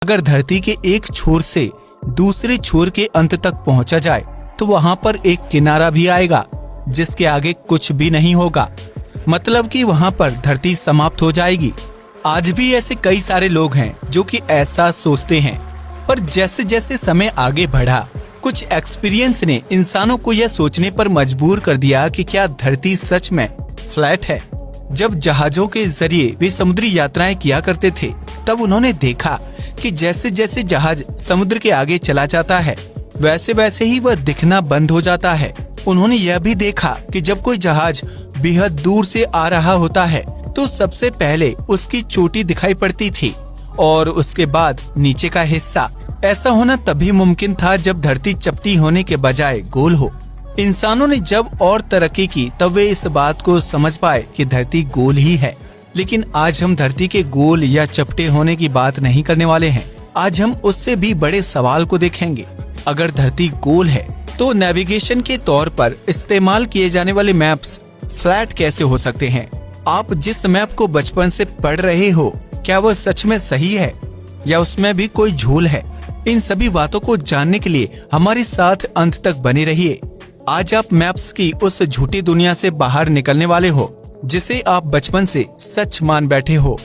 अगर धरती के एक छोर से दूसरे छोर के अंत तक पहुंचा जाए तो वहां पर एक किनारा भी आएगा जिसके आगे कुछ भी नहीं होगा, मतलब कि वहां पर धरती समाप्त हो जाएगी। आज भी ऐसे कई सारे लोग हैं जो कि ऐसा सोचते हैं, पर जैसे जैसे समय आगे बढ़ा कुछ एक्सपीरियंस ने इंसानों को यह सोचने पर मजबूर कर दिया कि क्या धरती सच में फ्लैट है। जब जहाजों के जरिए वे समुद्री यात्राएं किया करते थे तब उन्होंने देखा कि जैसे जैसे जहाज समुद्र के आगे चला जाता है वैसे वैसे ही वह दिखना बंद हो जाता है। उन्होंने यह भी देखा कि जब कोई जहाज बेहद दूर से आ रहा होता है तो सबसे पहले उसकी चोटी दिखाई पड़ती थी और उसके बाद नीचे का हिस्सा। ऐसा होना तभी मुमकिन था जब धरती चपटी होने के बजाय गोल हो। इंसानों ने जब और तरक्की की तब वे इस बात को समझ पाए कि धरती गोल ही है। लेकिन आज हम धरती के गोल या चपटे होने की बात नहीं करने वाले हैं। आज हम उससे भी बड़े सवाल को देखेंगे। अगर धरती गोल है तो नेविगेशन के तौर पर इस्तेमाल किए जाने वाले मैप्स फ्लैट कैसे हो सकते हैं? आप जिस मैप को बचपन से पढ़ रहे हो क्या वह सच में सही है या उसमें भी कोई झोल है? इन सभी बातों को जानने के लिए हमारे साथ अंत तक बने रहिए। आज आप मैप्स की उस झूठी दुनिया से बाहर निकलने वाले हो जिसे आप बचपन से सच मान बैठे हो।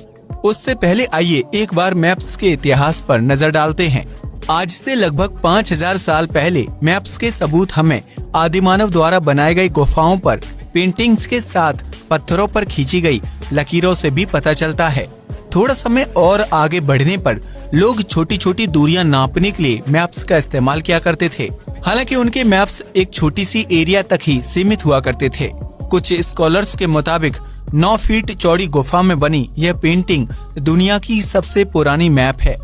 उससे पहले आइए एक बार मैप्स के इतिहास पर नजर डालते हैं। आज से लगभग 5000 साल पहले मैप्स के सबूत हमें आदिमानव द्वारा बनाए गए गुफाओं पर पेंटिंग्स के साथ पत्थरों पर खींची गई लकीरों से भी पता चलता है। थोड़ा समय और आगे बढ़ने पर लोग छोटी छोटी दूरियां नापने के लिए मैप्स का इस्तेमाल किया करते थे। हालांकि उनके मैप्स एक छोटी सी एरिया तक ही सीमित हुआ करते थे। कुछ स्कॉलर्स के मुताबिक 9 फीट चौड़ी गुफा में बनी यह पेंटिंग दुनिया की सबसे पुरानी मैप है।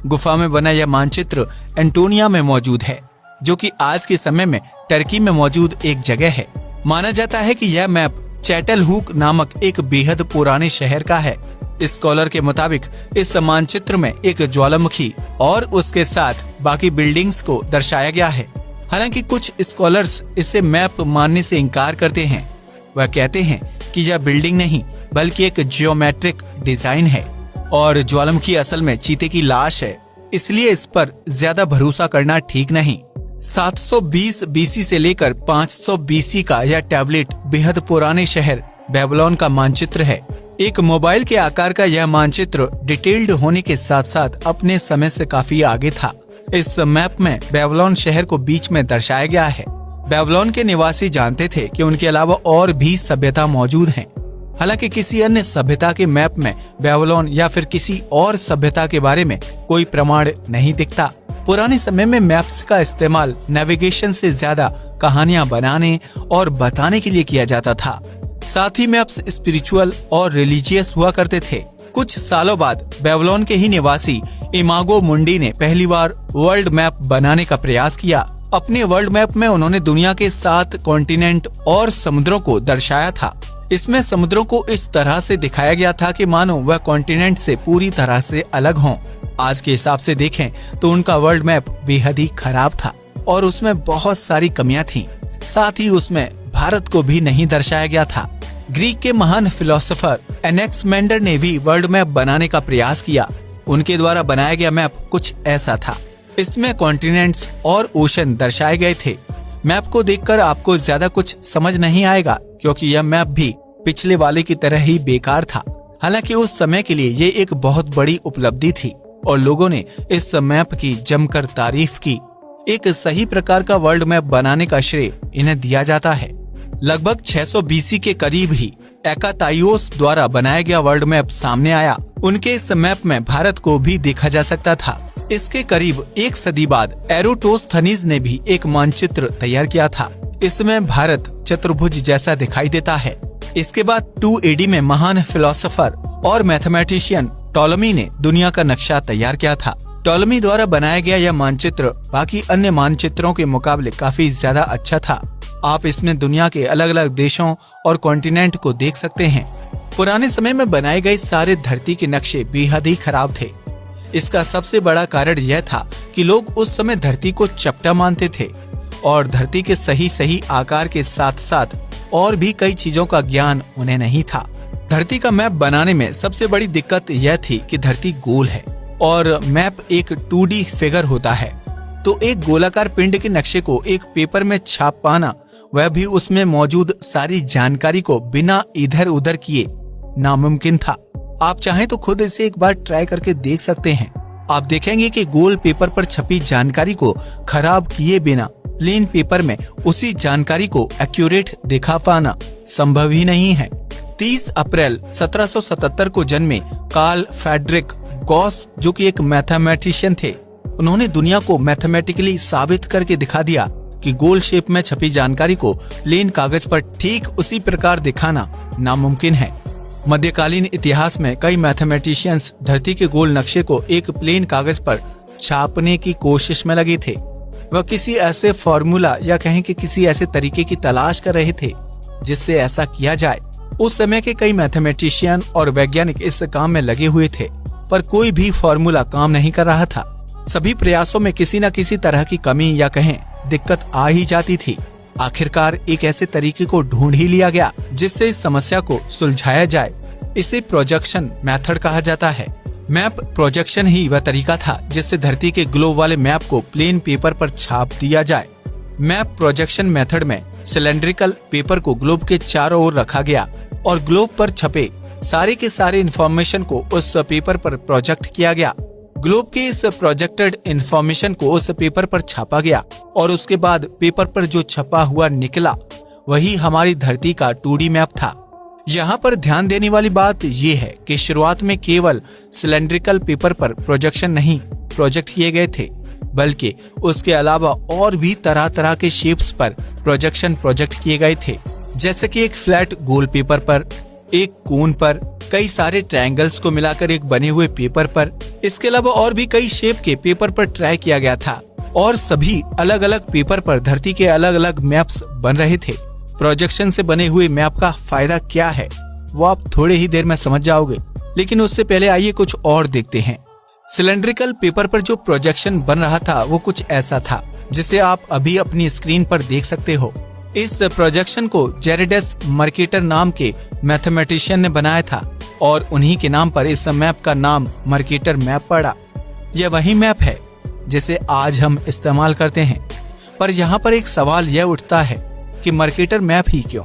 गुफा में बना यह मानचित्र एंटोनिया में मौजूद है जो कि आज के समय में टर्की में मौजूद एक जगह है। माना जाता है कि यह मैप चैटलहूक नामक एक बेहद पुराने शहर का है। स्कॉलर के मुताबिक इस मानचित्र में एक ज्वालामुखी और उसके साथ बाकी बिल्डिंग्स को दर्शाया गया है। हालांकि कुछ स्कॉलर्स इसे मैप मानने से इनकार करते हैं। वह कहते हैं कि यह बिल्डिंग नहीं बल्कि एक जियोमेट्रिक डिजाइन है और ज्वालामुखी असल में चीते की लाश है, इसलिए इस पर ज्यादा भरोसा करना ठीक नहीं। 720 बीसी से लेकर 500 बीसी का यह टैबलेट बेहद पुराने शहर बेबीलोन का मानचित्र है। एक मोबाइल के आकार का यह मानचित्र डिटेल्ड होने के साथ साथ अपने समय से काफी आगे था। इस मैप में बेबीलोन शहर को बीच में दर्शाया गया है। बेबीलोन के निवासी जानते थे कि उनके अलावा और भी सभ्यता मौजूद हैं। हालांकि किसी अन्य सभ्यता के मैप में बेबीलोन या फिर किसी और सभ्यता के बारे में कोई प्रमाण नहीं दिखता। पुराने समय में मैप्स का इस्तेमाल नेविगेशन से ज्यादा कहानियां बनाने और बताने के लिए किया जाता था। साथ ही मैप्स स्पिरिचुअल और रिलीजियस हुआ करते थे। कुछ सालों बाद बेबीलोन के ही निवासी इमागो मुंडी ने पहली बार वर्ल्ड मैप बनाने का प्रयास किया। अपने वर्ल्ड मैप में उन्होंने दुनिया के 7 कॉन्टिनेंट और समुद्रों को दर्शाया था। इसमें समुद्रों को इस तरह से दिखाया गया था कि मानो वह कॉन्टिनेंट से पूरी तरह से अलग हों। आज के हिसाब से देखें तो उनका वर्ल्ड मैप बेहद ही खराब था और उसमें बहुत सारी कमियां थीं। साथ ही उसमें भारत को भी नहीं दर्शाया गया था। ग्रीक के महान फिलोसोफर एनेक्समेंडर ने भी वर्ल्ड मैप बनाने का प्रयास किया। उनके द्वारा बनाया गया मैप कुछ ऐसा था। इसमें कॉन्टिनेंट्स और ओशन दर्शाए गए थे। मैप को देखकर आपको ज्यादा कुछ समझ नहीं आएगा क्योंकि यह मैप भी पिछले वाले की तरह ही बेकार था। हालांकि उस समय के लिए ये एक बहुत बड़ी उपलब्धि थी और लोगों ने इस मैप की जमकर तारीफ की। एक सही प्रकार का वर्ल्ड मैप बनाने का श्रेय इन्हें दिया जाता है। लगभग 600 बीसी के करीब ही एकाताइओस द्वारा बनाया गया वर्ल्ड मैप सामने आया। उनके इस मैप में भारत को भी देखा जा सकता था। इसके करीब 1 सदी बाद एरोटोस्थनीज ने भी एक मानचित्र तैयार किया था। इसमें भारत चतुर्भुज जैसा दिखाई देता है। इसके बाद 2 AD में महान फिलोसोफर और मैथमेटिशियन टॉलमी ने दुनिया का नक्शा तैयार किया था। टॉलमी द्वारा बनाया गया यह मानचित्र बाकी अन्य मानचित्रों के मुकाबले काफी ज्यादा अच्छा था। आप इसमें दुनिया के अलग अलग देशों और कॉन्टिनेंट को देख सकते हैं। पुराने समय में बनाए गए सारे धरती के नक्शे बेहद ही खराब थे। इसका सबसे बड़ा कारण यह था कि लोग उस समय धरती को चपटा मानते थे और धरती के सही आकार के साथ साथ और भी कई चीजों का ज्ञान उन्हें नहीं था। धरती का मैप बनाने में सबसे बड़ी दिक्कत यह थी कि धरती गोल है। और मैप एक 2D फिगर होता है। तो एक गोलाकार पिंड के नक्शे को एक पेपर में छाप पाना, वह भी उसमें मौजूद सारी जानकारी को बिना इधर उधर किए, नामुमकिन था। आप चाहें तो खुद इसे एक बार ट्राई करके देख सकते हैं। आप देखेंगे कि गोल पेपर पर छपी जानकारी को खराब किए बिना प्लेन पेपर में उसी जानकारी को एक्यूरेट दिखा पाना संभव ही नहीं है। 30 अप्रैल 1777 को जन्मे कार्ल फ्रेडरिक गॉस, जो कि एक मैथमेटिशियन थे, उन्होंने दुनिया को मैथमेटिकली साबित करके दिखा दिया कि गोल शेप में छपी जानकारी को प्लेन कागज पर ठीक उसी प्रकार दिखाना नामुमकिन है। मध्यकालीन इतिहास में कई मैथमेटिशियंस धरती के गोल नक्शे को एक प्लेन कागज पर छापने की कोशिश में लगे थे। वह किसी ऐसे फॉर्मूला या कहें कि किसी ऐसे तरीके की तलाश कर रहे थे जिससे ऐसा किया जाए। उस समय के कई मैथमेटिशियन और वैज्ञानिक इस काम में लगे हुए थे, पर कोई भी फॉर्मूला काम नहीं कर रहा था। सभी प्रयासों में किसी न किसी तरह की कमी या कहें दिक्कत आ ही जाती थी। आखिरकार एक ऐसे तरीके को ढूंढ ही लिया गया जिससे इस समस्या को सुलझाया जाए। इसे प्रोजेक्शन मेथड कहा जाता है। मैप प्रोजेक्शन ही वह तरीका था जिससे धरती के ग्लोब वाले मैप को प्लेन पेपर पर छाप दिया जाए। मैप प्रोजेक्शन मेथड में सिलेंड्रिकल पेपर को ग्लोब के चारों ओर रखा गया और ग्लोब पर छपे सारे के सारे इंफॉर्मेशन को उस पेपर पर प्रोजेक्ट किया गया। ग्लोब के इस प्रोजेक्टेड इंफॉर्मेशन को उस पेपर पर छापा गया और उसके बाद पेपर पर जो छपा हुआ निकला वही हमारी धरती का 2D मैप था। यहाँ पर ध्यान देने वाली बात ये है कि शुरुआत में केवल सिलेंड्रिकल पेपर पर प्रोजेक्शन नहीं प्रोजेक्ट किए गए थे, बल्कि उसके अलावा और भी तरह तरह के शेप्स पर प्रोजेक्शन प्रोजेक्ट किए गए थे, जैसे कि एक फ्लैट गोल पेपर पर, एक कोन पर, कई सारे ट्रायंगल्स को मिलाकर एक बने हुए पेपर पर। इसके अलावा और भी कई शेप के पेपर पर ट्राई किया गया था और सभी अलग अलग पेपर पर धरती के अलग अलग मैप्स बन रहे थे। प्रोजेक्शन से बने हुए मैप का फायदा क्या है वो आप थोड़े ही देर में समझ जाओगे, लेकिन उससे पहले आइए कुछ और देखते हैं। सिलेंड्रिकल पेपर पर जो प्रोजेक्शन बन रहा था वो कुछ ऐसा था जिसे आप अभी अपनी स्क्रीन पर देख सकते हो। इस प्रोजेक्शन को जेरेडस मर्केटर नाम के मैथमेटिशियन ने बनाया था और उन्हीं के नाम पर इस मैप का नाम मर्केटर मैप पड़ा। यह वही मैप है जिसे आज हम इस्तेमाल करते हैं, पर यहाँ पर एक सवाल यह उठता है कि मर्केटर मैप ही क्यों?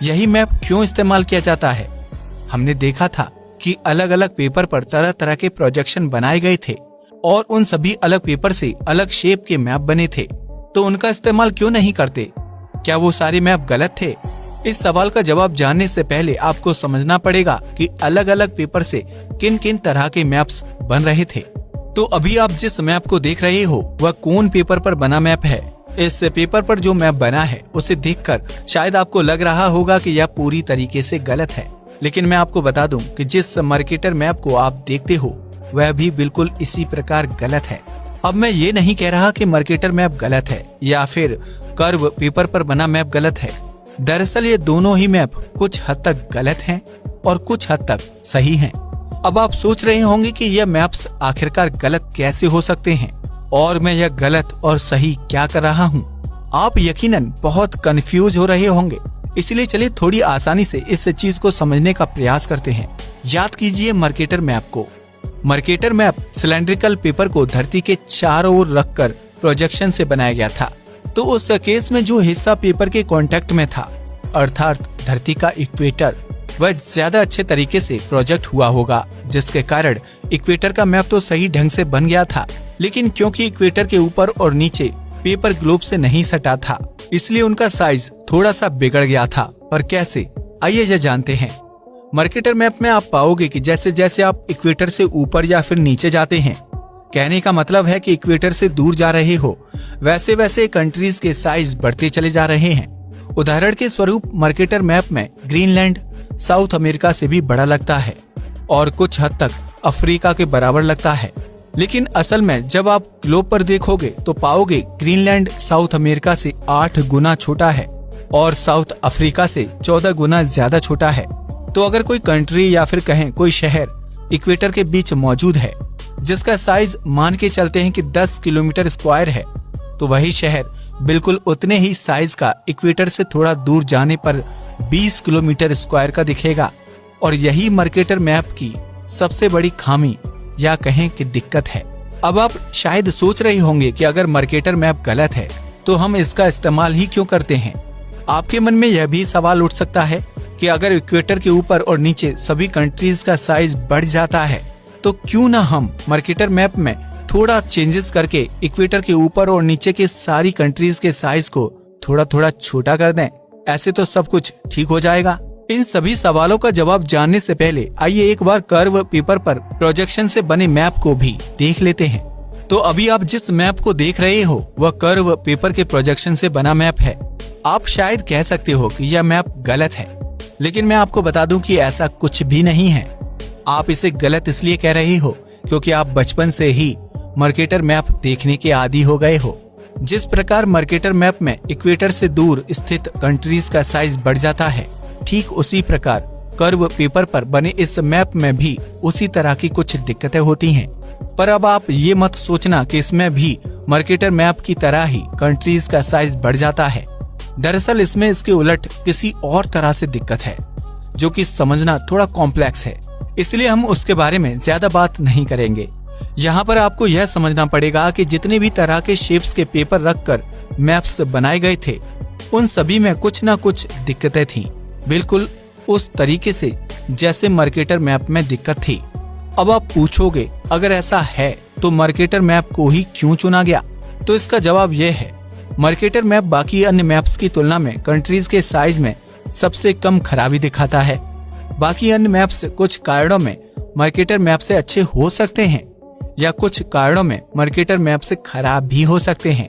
यही मैप क्यों इस्तेमाल किया जाता है? हमने देखा था कि अलग अलग पेपर पर तरह तरह के प्रोजेक्शन बनाए गए थे और उन सभी अलग पेपर से अलग शेप के मैप बने थे, तो उनका इस्तेमाल क्यों नहीं करते? क्या वो सारे मैप गलत थे? इस सवाल का जवाब जानने से पहले आपको समझना पड़ेगा कि अलग अलग पेपर से किन किन तरह के मैप्स बन रहे थे। तो अभी आप जिस मैप को देख रहे हो वह कोन पेपर पर बना मैप है। इस पेपर पर जो मैप बना है उसे देखकर शायद आपको लग रहा होगा कि यह पूरी तरीके से गलत है, लेकिन मैं आपको बता दूं कि जिस मर्केटर मैप को आप देखते हो वह भी बिल्कुल इसी प्रकार गलत है। अब मैं ये नहीं कह रहा कि मर्केटर मैप गलत है या फिर कर्व पेपर पर बना मैप गलत है। दरअसल ये दोनों ही मैप कुछ हद तक गलत हैं और कुछ हद तक सही हैं। अब आप सोच रहे होंगे कि यह मैप्स आखिरकार गलत कैसे हो सकते हैं और मैं यह गलत और सही क्या कर रहा हूँ। आप यकीनन बहुत कंफ्यूज हो रहे होंगे, इसलिए चलिए थोड़ी आसानी से इस चीज को समझने का प्रयास करते हैं। याद कीजिए मर्केटर मैप को। मर्केटर मैप सिलेंड्रिकल पेपर को धरती के चारों ओर रखकर प्रोजेक्शन से बनाया गया था। तो उस केस में जो हिस्सा पेपर के कांटेक्ट में था, अर्थात धरती का इक्वेटर, वह ज्यादा अच्छे तरीके से प्रोजेक्ट हुआ होगा, जिसके कारण इक्वेटर का मैप तो सही ढंग से बन गया था, लेकिन क्योंकि इक्वेटर के ऊपर और नीचे पेपर ग्लोब से नहीं सटा था, इसलिए उनका साइज थोड़ा सा बिगड़ गया था। पर कैसे, आइए यह जानते हैं। मर्केटर मैप में आप पाओगे कि जैसे जैसे आप इक्वेटर से ऊपर या फिर नीचे जाते हैं, कहने का मतलब है कि इक्वेटर से दूर जा रहे हो, वैसे वैसे कंट्रीज के साइज बढ़ते चले जा रहे हैं। उदाहरण के स्वरूप मर्केटर मैप में ग्रीनलैंड साउथ अमेरिका से भी बड़ा लगता है और कुछ हद तक अफ्रीका के बराबर लगता है, लेकिन असल में जब आप ग्लोब पर देखोगे तो पाओगे ग्रीनलैंड साउथ अमेरिका से 8 गुना छोटा है और साउथ अफ्रीका से 14 गुना ज्यादा छोटा है। तो अगर कोई कंट्री या फिर कहें कोई शहर इक्वेटर के बीच मौजूद है जिसका साइज मान के चलते हैं कि 10 किलोमीटर स्क्वायर है, तो वही शहर बिल्कुल उतने ही साइज का इक्वेटर से थोड़ा दूर जाने पर 20 किलोमीटर स्क्वायर का दिखेगा। और यही मर्केटर मैप की सबसे बड़ी खामी या कहें कि दिक्कत है। अब आप शायद सोच रहे होंगे कि अगर मार्केटर मैप गलत है तो हम इसका इस्तेमाल ही क्यों करते हैं। आपके मन में यह भी सवाल उठ सकता है कि अगर इक्वेटर के ऊपर और नीचे सभी कंट्रीज का साइज बढ़ जाता है तो क्यों ना हम मार्केटर मैप में थोड़ा चेंजेस करके इक्वेटर के ऊपर और नीचे के सारी कंट्रीज के साइज को थोड़ा थोड़ा छोटा कर दें, ऐसे तो सब कुछ ठीक हो जाएगा। इन सभी सवालों का जवाब जानने से पहले आइए एक बार कर्व पेपर पर प्रोजेक्शन से बने मैप को भी देख लेते हैं। तो अभी आप जिस मैप को देख रहे हो वह कर्व पेपर के प्रोजेक्शन से बना मैप है। आप शायद कह सकते हो कि यह मैप गलत है, लेकिन मैं आपको बता दूं कि ऐसा कुछ भी नहीं है। आप इसे गलत इसलिए कह रहे हो क्योंकि आप बचपन से ही मार्केटर मैप देखने के आदी हो गए हो। जिस प्रकार मार्केटर मैप में इक्वेटर से दूर स्थित कंट्रीज का साइज बढ़ जाता है, ठीक उसी प्रकार कर्व पेपर पर बने इस मैप में भी उसी तरह की कुछ दिक्कतें होती हैं। पर अब आप ये मत सोचना कि इसमें भी मार्केटर मैप की तरह ही कंट्रीज का साइज बढ़ जाता है। दरअसल इसमें इसके उलट किसी और तरह से दिक्कत है जो कि समझना थोड़ा कॉम्प्लेक्स है, इसलिए हम उसके बारे में ज्यादा बात नहीं करेंगे। यहाँ पर आपको यह समझना पड़ेगा कि जितने भी तरह के शेप्स के पेपर रखकर मैप्स बनाए गए थे उन सभी में कुछ ना कुछ दिक्कतें थीं, बिल्कुल उस तरीके से जैसे मार्केटर मैप में दिक्कत थी। अब आप पूछोगे अगर ऐसा है तो मार्केटर मैप को ही क्यों चुना गया, तो इसका जवाब यह है, मार्केटर मैप बाकी अन्य मैप्स की तुलना में कंट्रीज के साइज में सबसे कम खराबी दिखाता है। बाकी अन्य मैप्स कुछ कारणों में मार्केटर मैप से अच्छे हो सकते हैं या कुछ कारणों में मार्केटर मैप से खराब भी हो सकते हैं।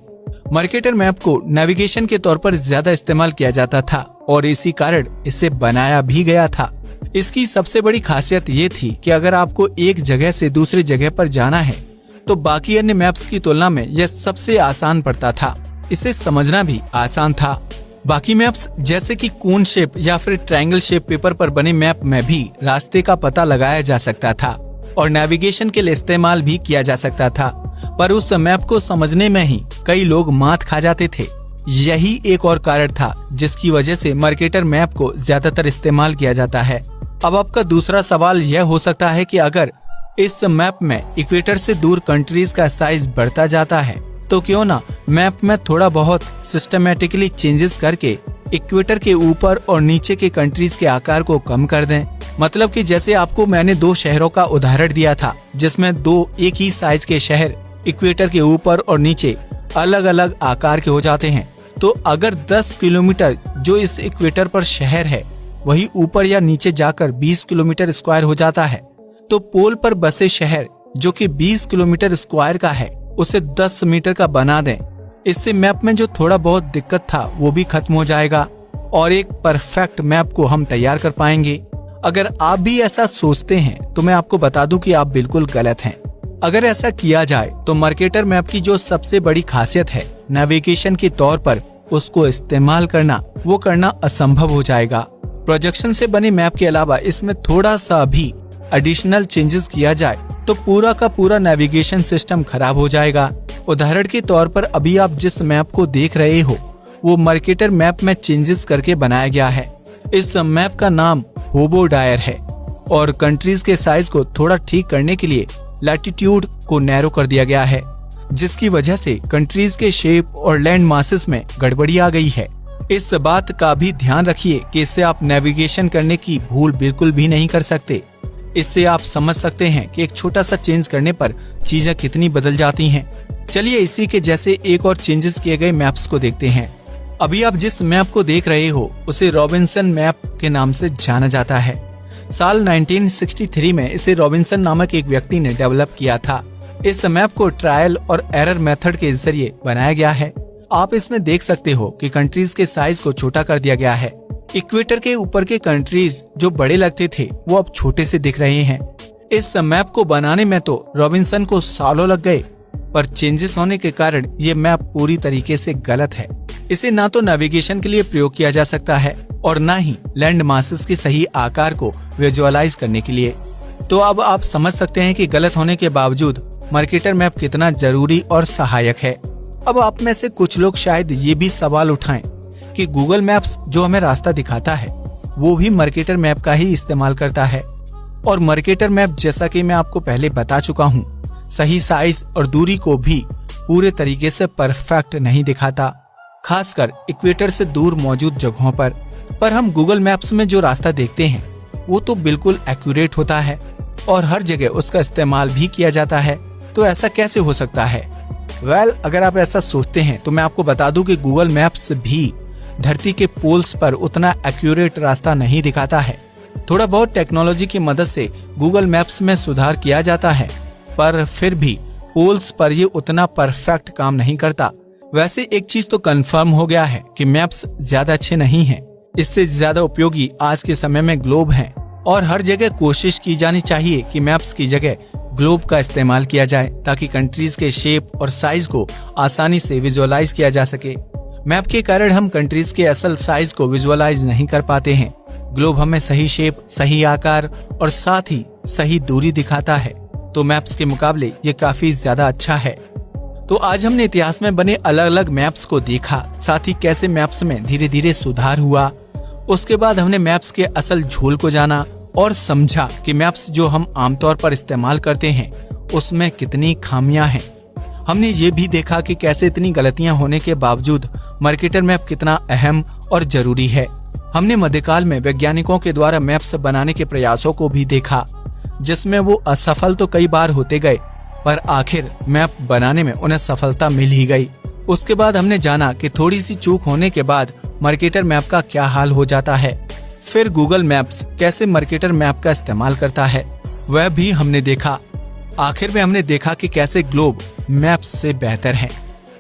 मार्केटर मैप को नेविगेशन के तौर पर ज्यादा इस्तेमाल किया जाता था और इसी कारण इसे बनाया भी गया था। इसकी सबसे बड़ी खासियत ये थी कि अगर आपको एक जगह से दूसरी जगह पर जाना है तो बाकी अन्य मैप्स की तुलना में यह सबसे आसान पड़ता था। इसे समझना भी आसान था। बाकी मैप्स जैसे कि कोन शेप या फिर ट्रायंगल शेप पेपर पर बने मैप में भी रास्ते का पता लगाया जा सकता था और नेविगेशन के लिए इस्तेमाल भी किया जा सकता था, पर उस मैप को समझने में ही कई लोग मात खा जाते थे। यही एक और कारण था जिसकी वजह से मार्केटर मैप को ज्यादातर इस्तेमाल किया जाता है। अब आपका दूसरा सवाल यह हो सकता है कि अगर इस मैप में इक्वेटर से दूर कंट्रीज का साइज बढ़ता जाता है तो क्यों ना मैप में थोड़ा बहुत सिस्टमेटिकली चेंजेस करके इक्वेटर के ऊपर और नीचे के कंट्रीज के आकार को कम कर दें। मतलब कि जैसे आपको मैंने दो शहरों का उदाहरण दिया था जिसमें दो एक ही साइज के शहर इक्वेटर के ऊपर और नीचे अलग अलग आकार के हो जाते हैं, तो अगर 10 किलोमीटर जो इस इक्वेटर पर शहर है वही ऊपर या नीचे जाकर 20 किलोमीटर स्क्वायर हो जाता है, तो पोल पर बसे शहर जो कि 20 किलोमीटर स्क्वायर का है उसे 10 मीटर का बना दें। इससे मैप में जो थोड़ा बहुत दिक्कत था वो भी खत्म हो जाएगा और एक परफेक्ट मैप को हम तैयार कर पाएंगे। अगर आप भी ऐसा सोचते हैं तो मैं आपको बता दूं कि आप बिल्कुल गलत हैं। अगर ऐसा किया जाए तो मार्केटर मैप की जो सबसे बड़ी खासियत है नेविगेशन के तौर पर उसको इस्तेमाल करना, वो करना असंभव हो जाएगा। प्रोजेक्शन से बने मैप के अलावा इसमें थोड़ा सा भी एडिशनल चेंजेस किया जाए तो पूरा का पूरा नेविगेशन सिस्टम खराब हो जाएगा। उदाहरण के तौर पर अभी आप जिस मैप को देख रहे हो वो मार्केटर मैप में चेंजेस करके बनाया गया है। इस मैप का नाम होबो डायर है और कंट्रीज के साइज को थोड़ा ठीक करने के लिए लैटिट्यूड को नैरो कर दिया गया है, जिसकी वजह से कंट्रीज के शेप और लैंड मासेस में गड़बड़ी आ गई है। इस बात का भी ध्यान रखिए कि इससे आप नेविगेशन करने की भूल बिल्कुल भी नहीं कर सकते। इससे आप समझ सकते हैं कि एक छोटा सा चेंज करने पर चीजें कितनी बदल जाती हैं। चलिए इसी के जैसे एक और चेंजेस किए गए मैप्स को देखते हैं। अभी आप जिस मैप को देख रहे हो उसे रॉबिन्सन मैप के नाम से जाना जाता है। साल 1963 में इसे रॉबिन्सन नामक एक व्यक्ति ने डेवलप किया था। इस मैप को ट्रायल और एरर मेथड के जरिए बनाया गया है। आप इसमें देख सकते हो कि कंट्रीज के साइज को छोटा कर दिया गया है। इक्वेटर के ऊपर के कंट्रीज जो बड़े लगते थे वो अब छोटे से दिख रहे हैं। इस मैप को बनाने में तो रॉबिन्सन को सालों लग गए, पर चेंजेस होने के कारण ये मैप पूरी तरीके से गलत है। इसे ना तो नेविगेशन के लिए प्रयोग किया जा सकता है और ना ही लैंड मासेस के सही आकार को विजुअलाइज करने के लिए। तो अब आप समझ सकते हैं कि गलत होने के बावजूद मार्केटर मैप कितना जरूरी और सहायक है। अब आप में से कुछ लोग शायद ये भी सवाल उठाएं कि गूगल मैप्स जो हमें रास्ता दिखाता है वो भी मार्केटर मैप का ही इस्तेमाल करता है। और मार्केटर मैप, जैसा कि मैं आपको पहले बता चुका हूँ, सही साइज और दूरी को भी पूरे तरीके से परफेक्ट नहीं दिखाता, खासकर इक्वेटर से दूर मौजूद जगहों पर हम गूगल मैप्स में जो रास्ता देखते हैं वो तो बिल्कुल एक्यूरेट होता है और हर जगह उसका इस्तेमाल भी किया जाता है। तो ऐसा कैसे हो सकता है? अगर आप ऐसा सोचते हैं तो मैं आपको बता दूं कि गूगल मैप्स भी धरती के पोल्स पर उतना एक्यूरेट रास्ता नहीं दिखाता है। थोड़ा बहुत टेक्नोलॉजी की मदद से गूगल मैप्स में सुधार किया जाता है, पर फिर भी पोल्स पर ये उतना परफेक्ट काम नहीं करता। वैसे एक चीज तो कंफर्म हो गया है कि मैप्स ज्यादा अच्छे नहीं हैं। इससे ज्यादा उपयोगी आज के समय में ग्लोब हैं और हर जगह कोशिश की जानी चाहिए कि मैप्स की जगह ग्लोब का इस्तेमाल किया जाए, ताकि कंट्रीज के शेप और साइज को आसानी से विजुअलाइज किया जा सके। मैप के कारण हम कंट्रीज के असल साइज को विजुअलाइज नहीं कर पाते हैं। ग्लोब हमें सही शेप, सही आकार और साथ ही सही दूरी दिखाता है, तो मैप्स के मुकाबले ये काफी ज्यादा अच्छा है। तो आज हमने इतिहास में बने अलग अलग मैप्स को देखा, साथ ही कैसे मैप्स में धीरे धीरे सुधार हुआ। उसके बाद हमने मैप्स के असल झोल को जाना और समझा कि मैप्स जो हम आमतौर पर इस्तेमाल करते हैं उसमें कितनी खामियां हैं। हमने ये भी देखा कि कैसे इतनी गलतियां होने के बावजूद मार्केटर मैप कितना अहम और जरूरी है। हमने मध्यकाल में वैज्ञानिकों के द्वारा मैप्स बनाने के प्रयासों को भी देखा, जिसमें वो असफल तो कई बार होते गए, पर आखिर मैप बनाने में उन्हें सफलता मिल ही गई। उसके बाद हमने जाना कि थोड़ी सी चूक होने के बाद मार्केटर मैप का क्या हाल हो जाता है। फिर गूगल मैप्स कैसे मार्केटर मैप का इस्तेमाल करता है वह भी हमने देखा। आखिर में हमने देखा कि कैसे ग्लोब मैप्स से बेहतर है।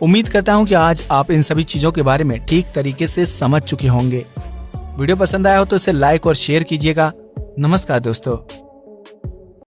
उम्मीद करता हूँ कि आज आप इन सभी चीजों के बारे में ठीक तरीके से समझ चुके होंगे। वीडियो पसंद आया हो तो इसे लाइक और शेयर कीजिएगा। नमस्कार दोस्तों।